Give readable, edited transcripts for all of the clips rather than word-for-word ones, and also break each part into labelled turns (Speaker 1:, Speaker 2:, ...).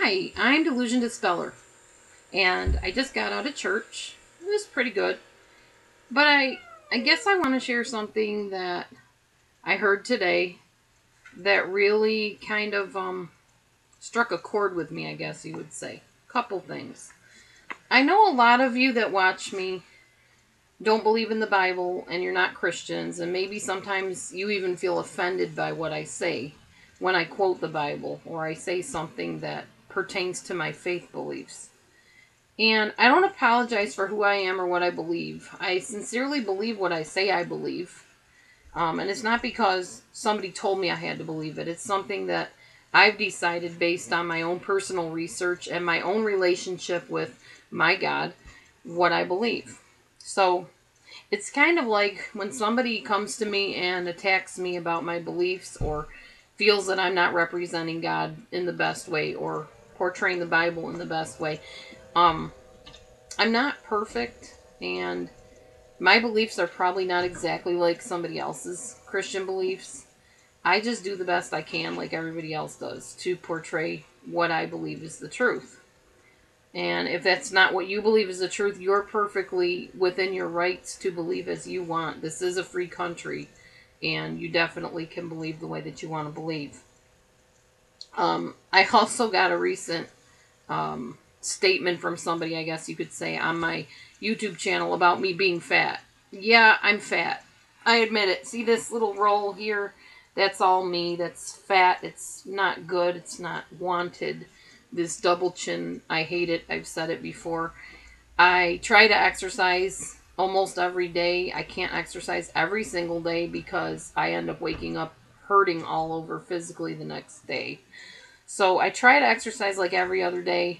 Speaker 1: Hi, I'm DelusionDispeller, and I just got out of church. It was pretty good. But I guess I want to share something that I heard today that really kind of struck a chord with me, I guess you would say. Couple things. I know a lot of you that watch me don't believe in the Bible and you're not Christians, and maybe sometimes you even feel offended by what I say when I quote the Bible or I say something that pertains to my faith beliefs. And I don't apologize for who I am or what I believe. I sincerely believe what I say I believe. And it's not because somebody told me I had to believe it. It's something that I've decided based on my own personal research and my own relationship with my God, what I believe. So it's kind of like when somebody comes to me and attacks me about my beliefs or feels that I'm not representing God in the best way or portraying the Bible in the best way. I'm not perfect, and my beliefs are probably not exactly like somebody else's Christian beliefs. I just do the best I can, like everybody else does, to portray what I believe is the truth. And if that's not what you believe is the truth, you're perfectly within your rights to believe as you want. This is a free country, and you definitely can believe the way that you want to believe. I also got a recent statement from somebody, I guess you could say, on my YouTube channel about me being fat. Yeah, I'm fat. I admit it. See this little roll here? That's all me. That's fat. It's not good. It's not wanted. This double chin, I hate it. I've said it before. I try to exercise almost every day. I can't exercise every single day because I end up waking up hurting all over physically the next day. So I try to exercise like every other day.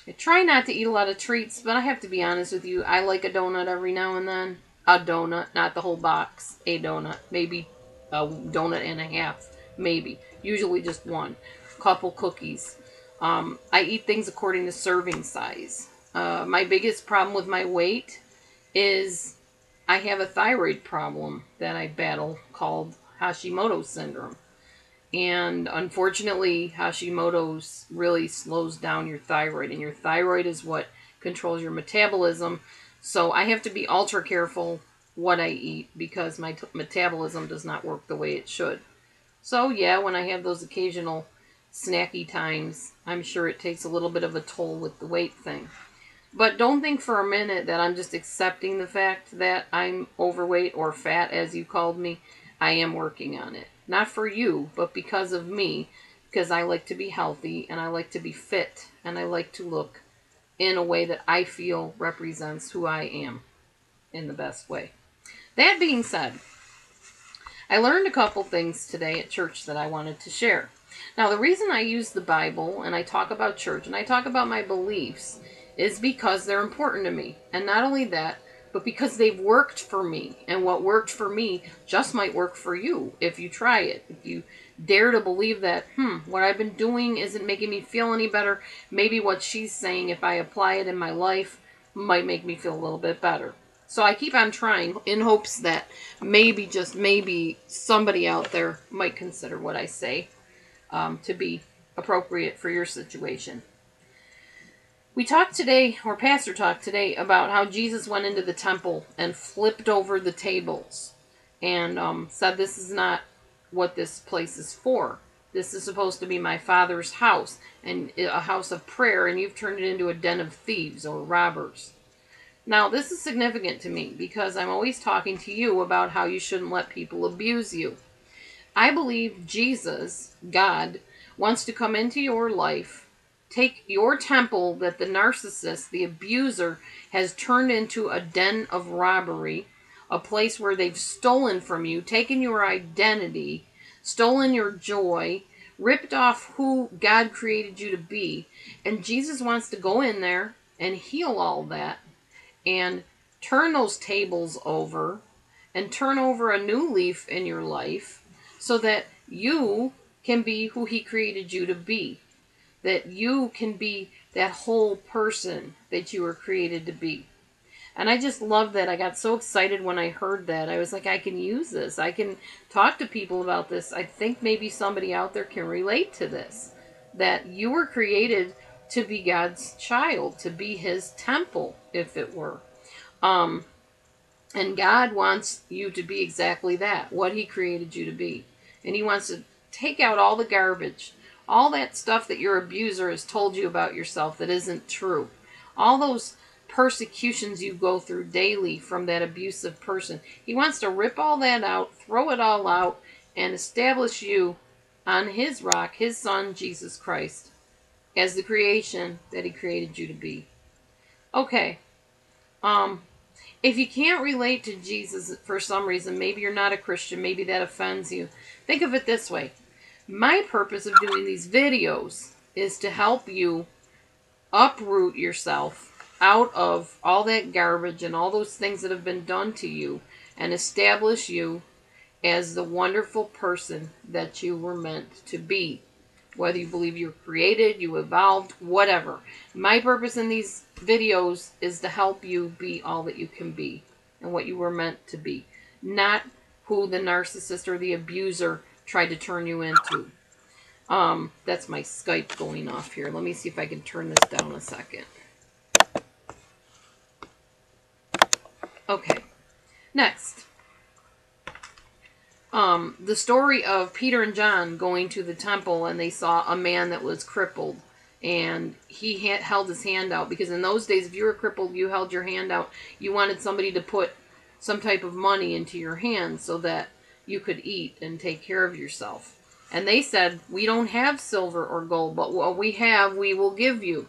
Speaker 1: I try not to eat a lot of treats, but I have to be honest with you. I like a donut every now and then. A donut, not the whole box. A donut. Maybe a donut and a half. Maybe. Usually just one. Couple cookies. I eat things according to serving size. My biggest problem with my weight is I have a thyroid problem that I battle called Hashimoto's syndrome. And unfortunately, Hashimoto's really slows down your thyroid, and your thyroid is what controls your metabolism. So I have to be ultra careful what I eat because my metabolism does not work the way it should. So yeah, when I have those occasional snacky times, I'm sure it takes a little bit of a toll with the weight thing. But don't think for a minute that I'm just accepting the fact that I'm overweight or fat, as you called me. I am working on it. Not for you, but because of me. Because I like to be healthy, and I like to be fit, and I like to look in a way that I feel represents who I am in the best way. That being said, I learned a couple things today at church that I wanted to share. Now, the reason I use the Bible, and I talk about church, and I talk about my beliefs, is because they're important to me. And not only that, but because they've worked for me. And what worked for me just might work for you if you try it. If you dare to believe that, what I've been doing isn't making me feel any better. Maybe what she's saying, if I apply it in my life, might make me feel a little bit better. So I keep on trying in hopes that maybe, just maybe, somebody out there might consider what I say to be appropriate for your situation. We talked today, or Pastor talked today, about how Jesus went into the temple and flipped over the tables and said, this is not what this place is for. This is supposed to be my Father's house, and a house of prayer, and you've turned it into a den of thieves or robbers. Now, this is significant to me because I'm always talking to you about how you shouldn't let people abuse you. I believe Jesus, God, wants to come into your life, take your temple that the narcissist, the abuser, has turned into a den of robbery, a place where they've stolen from you, taken your identity, stolen your joy, ripped off who God created you to be. And Jesus wants to go in there and heal all that and turn those tables over and turn over a new leaf in your life so that you can be who He created you to be. That you can be that whole person that you were created to be. And I just love that. I got so excited when I heard that. I was like, I can use this. I can talk to people about this. I think maybe somebody out there can relate to this. That you were created to be God's child, to be his temple, if it were. And God wants you to be exactly that, what he created you to be. And he wants to take out all the garbage, all that stuff that your abuser has told you about yourself that isn't true. All those persecutions you go through daily from that abusive person. He wants to rip all that out, throw it all out, and establish you on his rock, his son, Jesus Christ, as the creation that he created you to be. Okay. If you can't relate to Jesus for some reason, maybe you're not a Christian, maybe that offends you, think of it this way. My purpose of doing these videos is to help you uproot yourself out of all that garbage and all those things that have been done to you and establish you as the wonderful person that you were meant to be. Whether you believe you're created, you evolved, whatever. My purpose in these videos is to help you be all that you can be and what you were meant to be. Not who the narcissist or the abuser tried to turn you into. That's my Skype going off here. Let me see if I can turn this down a second. Okay. Next. The story of Peter and John going to the temple and they saw a man that was crippled and he held his hand out, because in those days if you were crippled, you held your hand out. You wanted somebody to put some type of money into your hand so that you could eat and take care of yourself. And they said, we don't have silver or gold, but what we have, we will give you.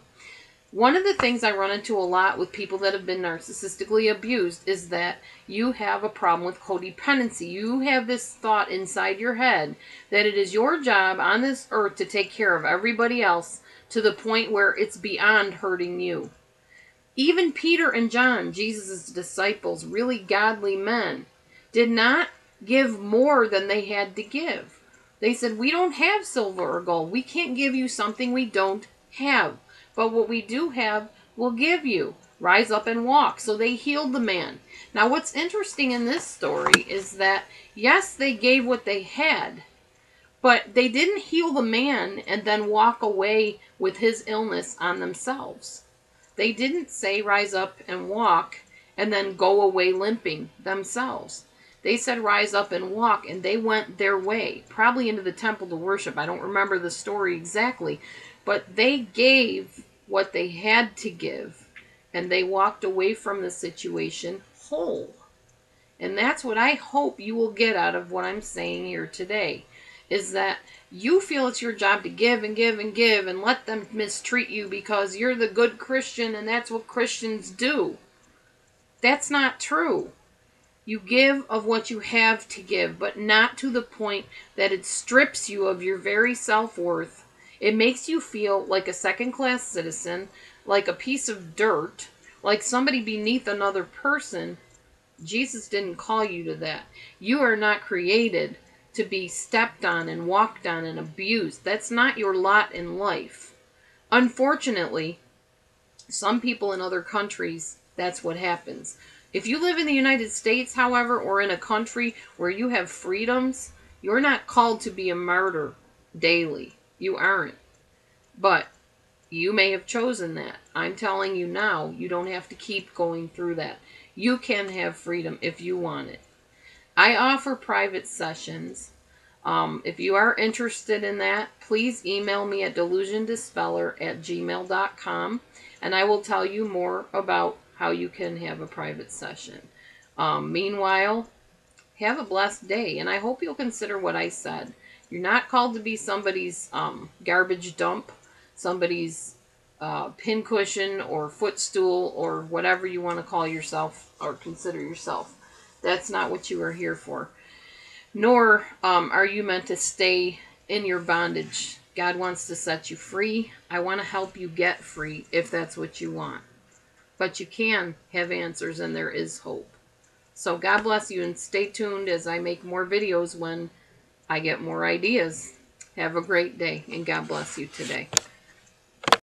Speaker 1: One of the things I run into a lot with people that have been narcissistically abused is that you have a problem with codependency. You have this thought inside your head that it is your job on this earth to take care of everybody else to the point where it's beyond hurting you. Even Peter and John, Jesus' disciples, really godly men, did not give more than they had to give. They said, we don't have silver or gold. We can't give you something we don't have. But what we do have, we'll give you. Rise up and walk. So they healed the man. Now what's interesting in this story is that, yes, they gave what they had, but they didn't heal the man and then walk away with his illness on themselves. They didn't say rise up and walk and then go away limping themselves. They said rise up and walk, and they went their way, probably into the temple to worship. I don't remember the story exactly, but they gave what they had to give, and they walked away from the situation whole. And that's what I hope you will get out of what I'm saying here today, is that you feel it's your job to give and give and give and let them mistreat you because you're the good Christian and that's what Christians do. That's not true. You give of what you have to give, but not to the point that it strips you of your very self-worth. It makes you feel like a second-class citizen, like a piece of dirt, like somebody beneath another person. Jesus didn't call you to that. You are not created to be stepped on and walked on and abused. That's not your lot in life. Unfortunately, some people in other countries, that's what happens. If you live in the United States, however, or in a country where you have freedoms, you're not called to be a martyr daily. You aren't. But you may have chosen that. I'm telling you now, you don't have to keep going through that. You can have freedom if you want it. I offer private sessions. If you are interested in that, please email me at DelusionDispeller@gmail.com, and I will tell you more about how you can have a private session. Meanwhile, have a blessed day, and I hope you'll consider what I said. You're not called to be somebody's garbage dump, somebody's pincushion or footstool or whatever you want to call yourself or consider yourself. That's not what you are here for. Nor are you meant to stay in your bondage. God wants to set you free. I want to help you get free if that's what you want. But you can have answers, and there is hope. So God bless you, and stay tuned as I make more videos when I get more ideas. Have a great day, and God bless you today.